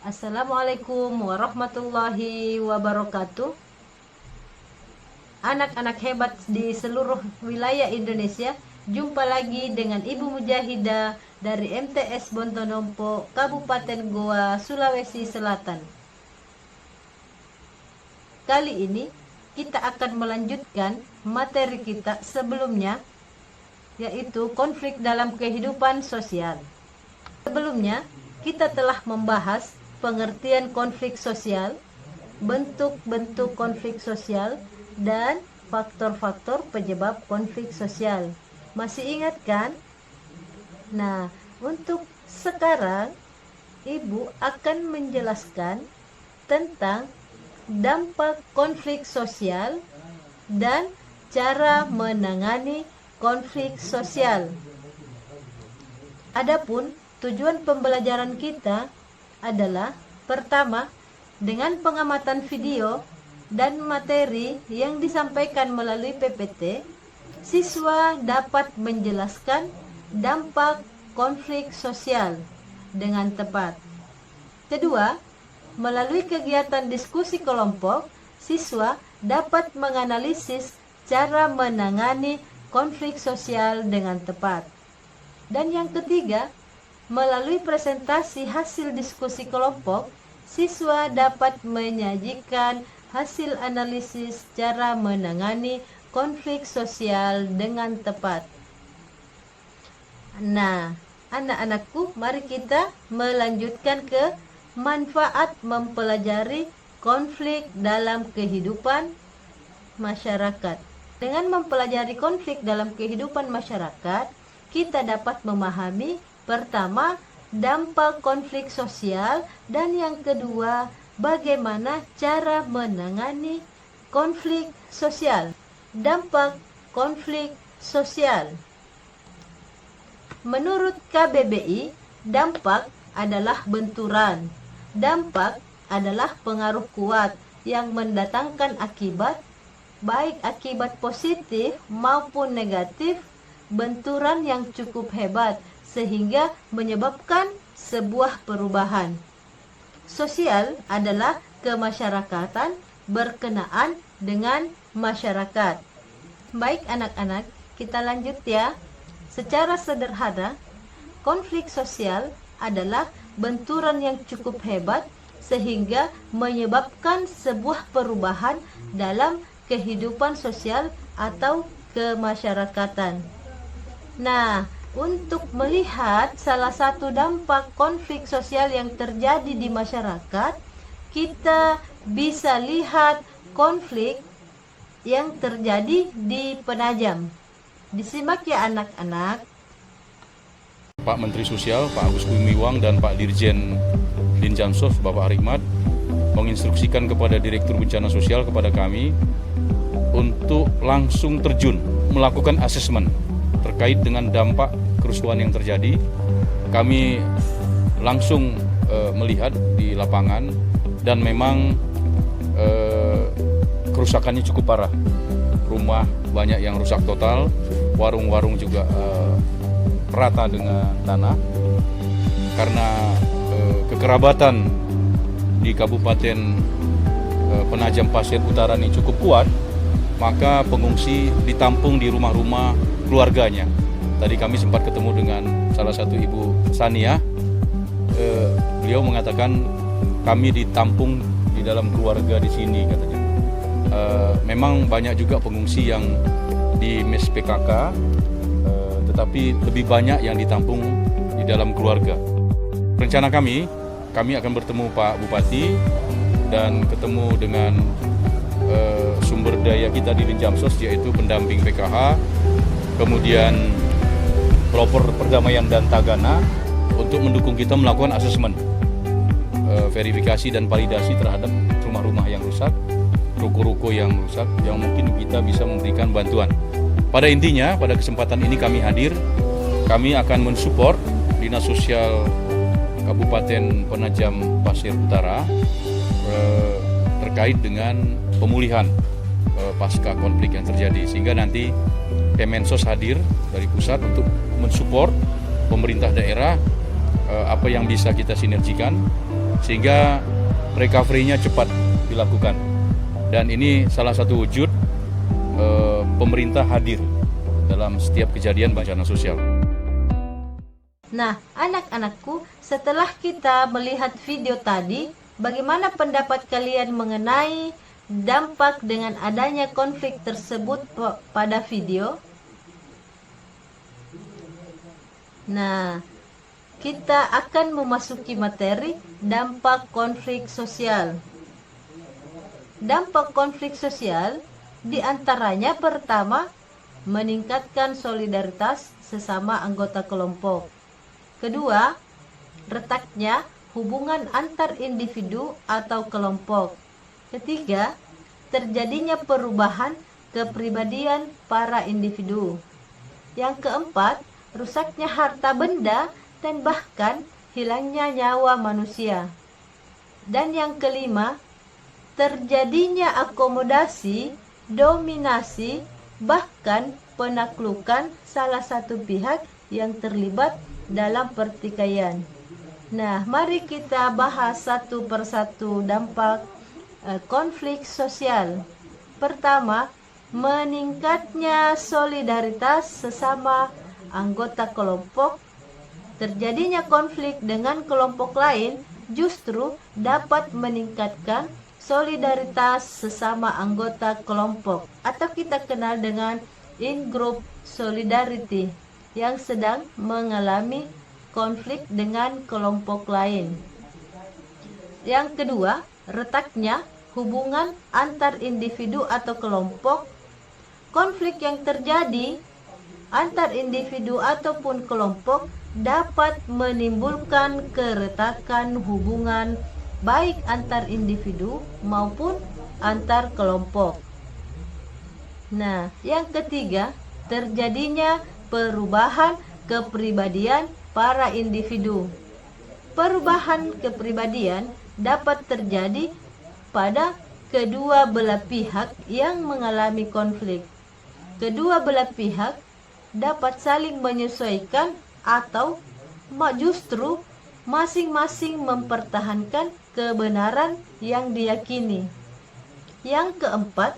Assalamualaikum warahmatullahi wabarakatuh. Anak-anak hebat di seluruh wilayah Indonesia, jumpa lagi dengan Ibu Mujahidah dari MTS Bontonompo, Kabupaten Goa, Sulawesi Selatan. Kali ini kita akan melanjutkan materi kita sebelumnya, yaitu konflik dalam kehidupan sosial. Sebelumnya, kita telah membahas pengertian konflik sosial, bentuk-bentuk konflik sosial, dan faktor-faktor penyebab konflik sosial. Masih ingat kan? Nah, untuk sekarang Ibu akan menjelaskan tentang dampak konflik sosial dan cara menangani konflik sosial. Adapun tujuan pembelajaran kita adalah pertama, dengan pengamatan video dan materi yang disampaikan melalui PPT, siswa dapat menjelaskan dampak konflik sosial dengan tepat. Kedua, melalui kegiatan diskusi kelompok, siswa dapat menganalisis cara menangani konflik sosial dengan tepat. Dan yang ketiga, melalui presentasi hasil diskusi kelompok, siswa dapat menyajikan hasil analisis cara menangani konflik sosial dengan tepat. Nah, anak-anakku, mari kita melanjutkan ke manfaat mempelajari konflik dalam kehidupan masyarakat. Dengan mempelajari konflik dalam kehidupan masyarakat, kita dapat memahami pertama, dampak konflik sosial, dan yang kedua, bagaimana cara menangani konflik sosial. Dampak konflik sosial. Menurut KBBI, dampak adalah benturan. Dampak adalah pengaruh kuat yang mendatangkan akibat, baik akibat positif maupun negatif, benturan yang cukup hebat sehingga menyebabkan sebuah perubahan. Sosial adalah kemasyarakatan berkenaan dengan masyarakat. Baik anak-anak, kita lanjut ya. Secara sederhana, konflik sosial adalah benturan yang cukup hebat sehingga menyebabkan sebuah perubahan dalam kehidupan sosial atau kemasyarakatan. Nah, untuk melihat salah satu dampak konflik sosial yang terjadi di masyarakat, kita bisa lihat konflik yang terjadi di Penajam. Disimak ya anak-anak. Pak Menteri Sosial, Pak Agus Gumiwang, dan Pak Dirjen Dinjamsos, Bapak Arihmat, menginstruksikan kepada Direktur Bencana Sosial kepada kami untuk langsung terjun melakukan asesmen terkait dengan dampak kerusuhan yang terjadi. Kami langsung melihat di lapangan dan memang kerusakannya cukup parah. Rumah banyak yang rusak total, warung-warung juga rata dengan tanah. Karena kekerabatan di Kabupaten Penajam Pasir Utara ini cukup kuat, maka pengungsi ditampung di rumah-rumah keluarganya. Tadi kami sempat ketemu dengan salah satu Ibu Sania. Beliau mengatakan kami ditampung di dalam keluarga di sini katanya. Memang banyak juga pengungsi yang di mes PKK, tetapi lebih banyak yang ditampung di dalam keluarga. Rencana kami akan bertemu Pak Bupati dan ketemu dengan sumber daya kita di Dinjamsos, yaitu pendamping PKH, kemudian pelopor perdamaian dan Tagana, untuk mendukung kita melakukan asesmen, verifikasi dan validasi terhadap rumah-rumah yang rusak, ruko-ruko yang rusak, yang mungkin kita bisa memberikan bantuan. Pada intinya, pada kesempatan ini kami hadir, kami akan mensupport Dinas Sosial Kabupaten Penajam Pasir Utara terkait dengan pemulihan pasca konflik yang terjadi, sehingga nanti Kemensos hadir dari pusat untuk mensupport pemerintah daerah apa yang bisa kita sinergikan sehingga recovery-nya cepat dilakukan. Dan ini salah satu wujud pemerintah hadir dalam setiap kejadian bencana sosial. Nah, anak-anakku, setelah kita melihat video tadi, bagaimana pendapat kalian mengenai dampak dengan adanya konflik tersebut pada video? Nah, kita akan memasuki materi dampak konflik sosial. Dampak konflik sosial diantaranya pertama, meningkatkan solidaritas sesama anggota kelompok. Kedua, retaknya hubungan antar individu atau kelompok. Ketiga, terjadinya perubahan kepribadian para individu. Yang keempat, rusaknya harta benda dan bahkan hilangnya nyawa manusia. Dan yang kelima, terjadinya akomodasi, dominasi, bahkan penaklukan salah satu pihak yang terlibat dalam pertikaian. Nah, mari kita bahas satu persatu dampak konflik sosial. Pertama, meningkatnya solidaritas sesama anggota kelompok. Terjadinya konflik dengan kelompok lain justru dapat meningkatkan solidaritas sesama anggota kelompok, atau kita kenal dengan in-group solidarity, yang sedang mengalami konflik dengan kelompok lain. Yang kedua, retaknya hubungan antar individu atau kelompok. Konflik yang terjadi antar individu ataupun kelompok dapat menimbulkan keretakan hubungan baik antar individu maupun antar kelompok. Nah, yang ketiga, terjadinya perubahan kepribadian para individu. Perubahan kepribadian dapat terjadi pada kedua belah pihak yang mengalami konflik. Kedua belah pihak dapat saling menyesuaikan atau justru masing-masing mempertahankan kebenaran yang diyakini. Yang keempat,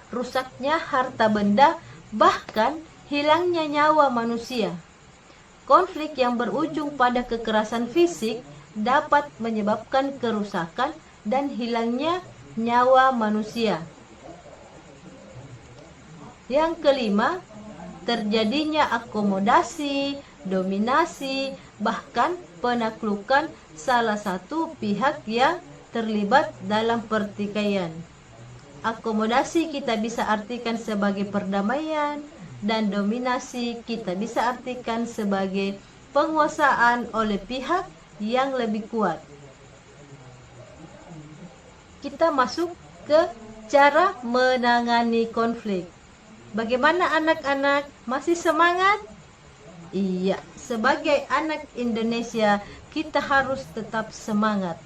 rusaknya harta benda bahkan hilangnya nyawa manusia. Konflik yang berujung pada kekerasan fisik dapat menyebabkan kerusakan dan hilangnya nyawa manusia. Yang kelima, terjadinya akomodasi, dominasi, bahkan penaklukan salah satu pihak yang terlibat dalam pertikaian. Akomodasi kita bisa artikan sebagai perdamaian, dan dominasi kita bisa artikan sebagai penguasaan oleh pihak yang lebih kuat. Kita masuk ke cara menangani konflik. Bagaimana anak-anak? Masih semangat? Iya, sebagai anak Indonesia kita harus tetap semangat.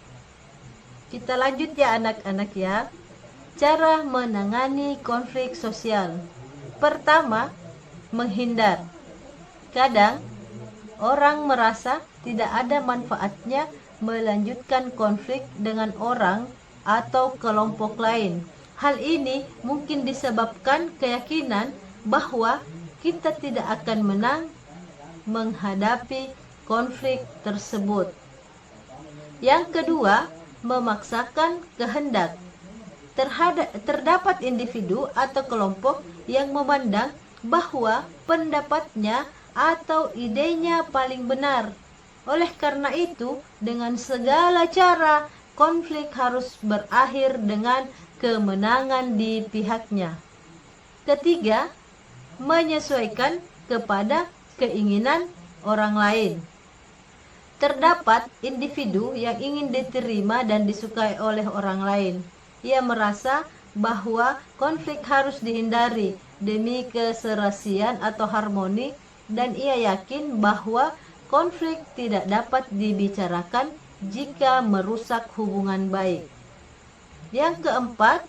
Kita lanjut ya anak-anak ya. Cara menangani konflik sosial. Pertama, menghindar. Kadang orang merasa tidak ada manfaatnya melanjutkan konflik dengan orang atau kelompok lain. Hal ini mungkin disebabkan keyakinan bahwa kita tidak akan menang menghadapi konflik tersebut. Yang kedua, memaksakan kehendak. Terdapat individu atau kelompok yang memandang bahwa pendapatnya atau idenya paling benar. Oleh karena itu, dengan segala cara, konflik harus berakhir dengan kemenangan di pihaknya. Ketiga, menyesuaikan kepada keinginan orang lain. Terdapat individu yang ingin diterima dan disukai oleh orang lain. Ia merasa bahwa konflik harus dihindari demi keserasian atau harmoni, dan ia yakin bahwa konflik tidak dapat dibicarakan jika merusak hubungan baik. Yang keempat,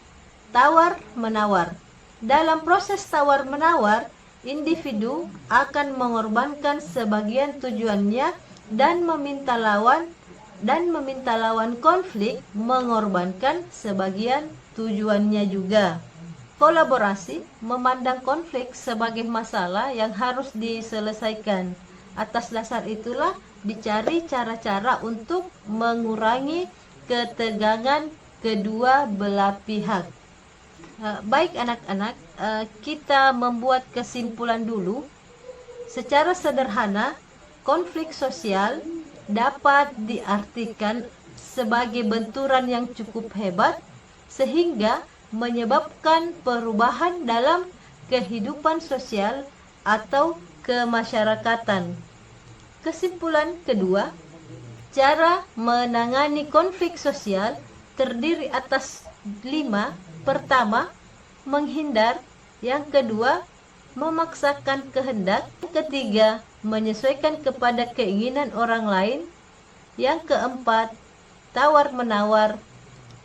tawar-menawar. Dalam proses tawar-menawar, individu akan mengorbankan sebagian tujuannya dan meminta lawan dan meminta lawan konflik mengorbankan sebagian tujuannya juga. Kolaborasi memandang konflik sebagai masalah yang harus diselesaikan. Atas dasar itulah dicari cara-cara untuk mengurangi ketegangan kedua belah pihak. Baik anak-anak, kita membuat kesimpulan dulu. Secara sederhana, konflik sosial dapat diartikan sebagai benturan yang cukup hebat sehingga menyebabkan perubahan dalam kehidupan sosial atau kemasyarakatan. Kesimpulan kedua, cara menangani konflik sosial terdiri atas 5. Pertama, menghindar. Yang kedua, memaksakan kehendak. Yang ketiga, menyesuaikan kepada keinginan orang lain. Yang keempat, tawar-menawar.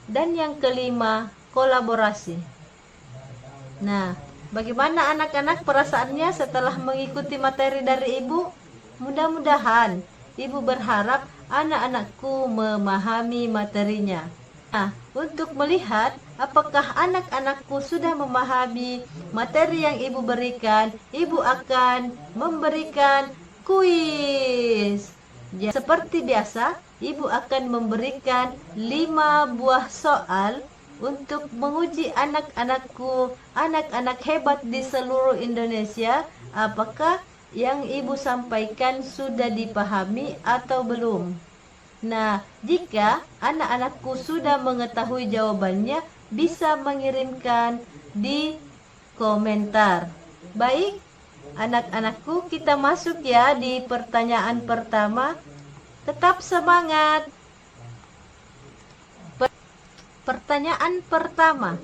Dan yang kelima, kolaborasi. Nah, bagaimana anak-anak perasaannya setelah mengikuti materi dari Ibu? Mudah-mudahan Ibu berharap anak-anakku memahami materinya. Nah, untuk melihat apakah anak-anakku sudah memahami materi yang Ibu berikan, Ibu akan memberikan kuis. Seperti biasa, Ibu akan memberikan 5 buah soal untuk menguji anak-anakku, anak-anak hebat di seluruh Indonesia, apakah yang Ibu sampaikan sudah dipahami atau belum. Nah, jika anak-anakku sudah mengetahui jawabannya, bisa mengirimkan di komentar. Baik, anak-anakku, kita masuk ya di pertanyaan pertama. Tetap semangat. Pertanyaan pertama.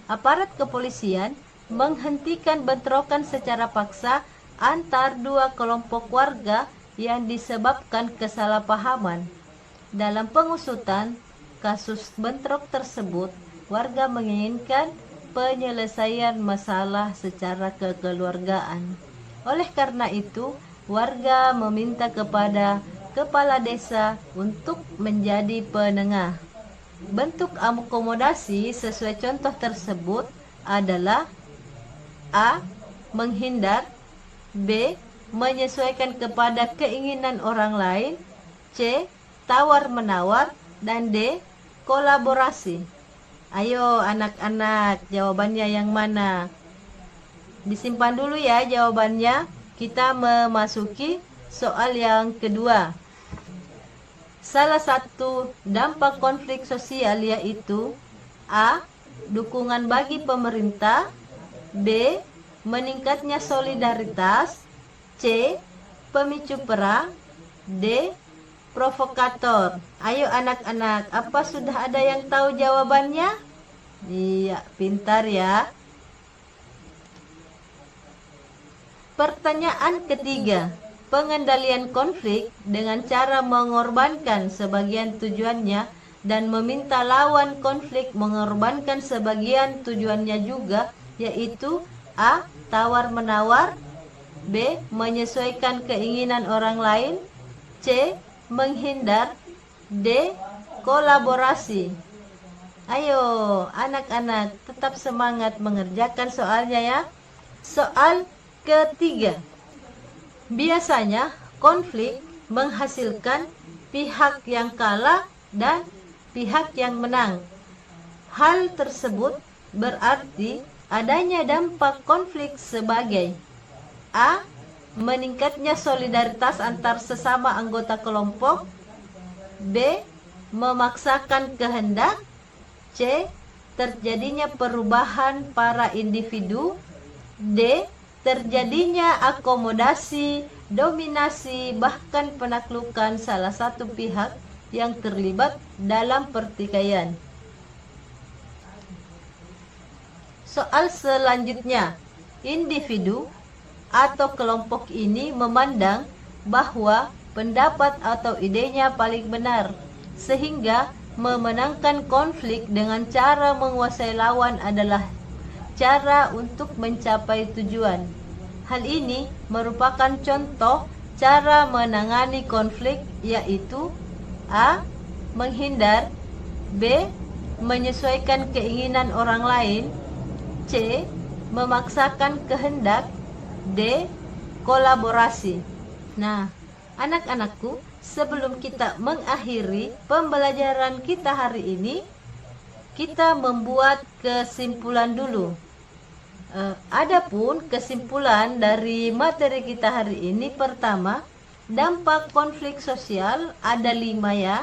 Aparat kepolisian menghentikan bentrokan secara paksa antar 2 kelompok warga yang disebabkan kesalahpahaman. Dalam pengusutan kasus bentrok tersebut, warga menginginkan penyelesaian masalah secara kekeluargaan. Oleh karena itu, warga meminta kepada kepala desa untuk menjadi penengah. Bentuk akomodasi sesuai contoh tersebut adalah A. Menghindar, B. Menyesuaikan kepada keinginan orang lain, C. Tawar-menawar, dan D. Kolaborasi. Ayo anak-anak, jawabannya yang mana? Disimpan dulu ya jawabannya. Kita memasuki soal yang kedua. Salah satu dampak konflik sosial yaitu A. Dukungan bagi pemerintah, B. Meningkatnya solidaritas, C. Pemicu perang, D. Provokator. Ayo anak-anak, apa sudah ada yang tahu jawabannya? Iya, pintar ya. Pertanyaan ketiga. Pengendalian konflik dengan cara mengorbankan sebagian tujuannya dan meminta lawan konflik mengorbankan sebagian tujuannya juga, yaitu A. Tawar-menawar, B. Menyesuaikan keinginan orang lain, C. Menghindar, D. Kolaborasi. Ayo anak-anak, tetap semangat mengerjakan soalnya ya. Soal ketiga. Biasanya konflik menghasilkan pihak yang kalah dan pihak yang menang. Hal tersebut berarti adanya dampak konflik sebagai A. Meningkatnya solidaritas antar sesama anggota kelompok, B. Memaksakan kehendak, C. Terjadinya perubahan para individu, D. Terjadinya akomodasi, dominasi, bahkan penaklukan salah satu pihak yang terlibat dalam pertikaian. Soal selanjutnya, individu atau kelompok ini memandang bahwa pendapat atau idenya paling benar, sehingga memenangkan konflik dengan cara menguasai lawan adalah cara untuk mencapai tujuan. Hal ini merupakan contoh cara menangani konflik, yaitu A. Menghindar. B. Menyesuaikan keinginan orang lain. C. Memaksakan kehendak. D. Kolaborasi. Nah, anak-anakku, sebelum kita mengakhiri pembelajaran kita hari ini, kita membuat kesimpulan dulu. Adapun kesimpulan dari materi kita hari ini, pertama, dampak konflik sosial ada 5 ya.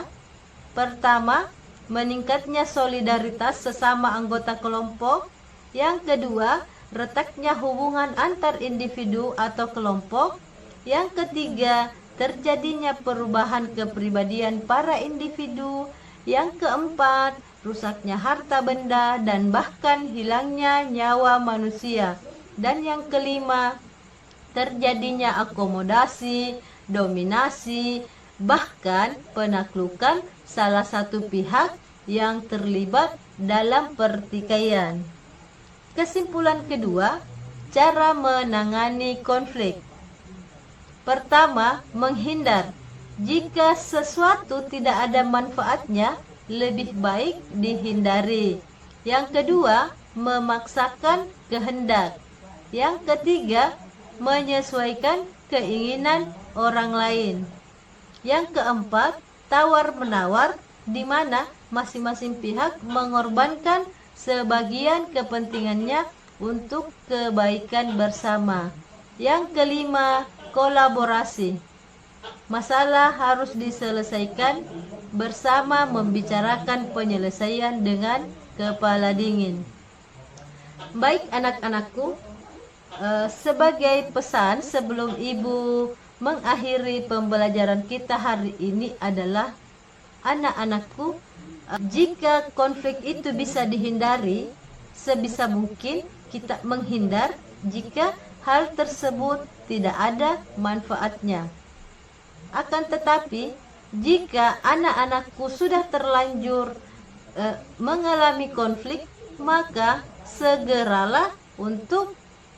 Pertama, meningkatnya solidaritas sesama anggota kelompok. Yang kedua, retaknya hubungan antar individu atau kelompok. Yang ketiga, terjadinya perubahan kepribadian para individu. Yang keempat, rusaknya harta benda dan bahkan hilangnya nyawa manusia. Dan yang kelima, terjadinya akomodasi, dominasi, bahkan penaklukan salah satu pihak yang terlibat dalam pertikaian. Kesimpulan kedua, cara menangani konflik. Pertama, menghindar. Jika sesuatu tidak ada manfaatnya, lebih baik dihindari. Yang kedua, memaksakan kehendak. Yang ketiga, menyesuaikan keinginan orang lain. Yang keempat, tawar-menawar, di mana masing-masing pihak mengorbankan sebagian kepentingannya untuk kebaikan bersama. Yang kelima, kolaborasi. Masalah harus diselesaikan bersama, membicarakan penyelesaian dengan kepala dingin. Baik anak-anakku, sebagai pesan sebelum Ibu mengakhiri pembelajaran kita hari ini adalah, anak-anakku, jika konflik itu bisa dihindari, sebisa mungkin kita menghindar jika hal tersebut tidak ada manfaatnya. Akan tetapi, jika anak-anakku sudah terlanjur mengalami konflik, maka segeralah untuk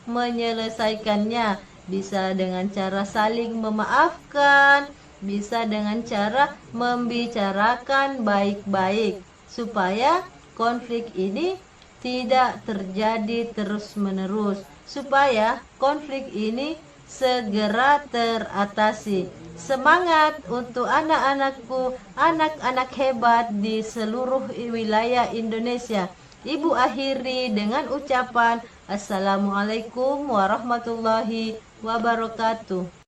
menyelesaikannya. Bisa dengan cara saling memaafkan, bisa dengan cara membicarakan baik-baik, supaya konflik ini tidak terjadi terus-menerus, supaya konflik ini segera teratasi. Semangat untuk anak-anakku, anak-anak hebat di seluruh wilayah Indonesia. Ibu akhiri dengan ucapan Assalamualaikum warahmatullahi wabarakatuh.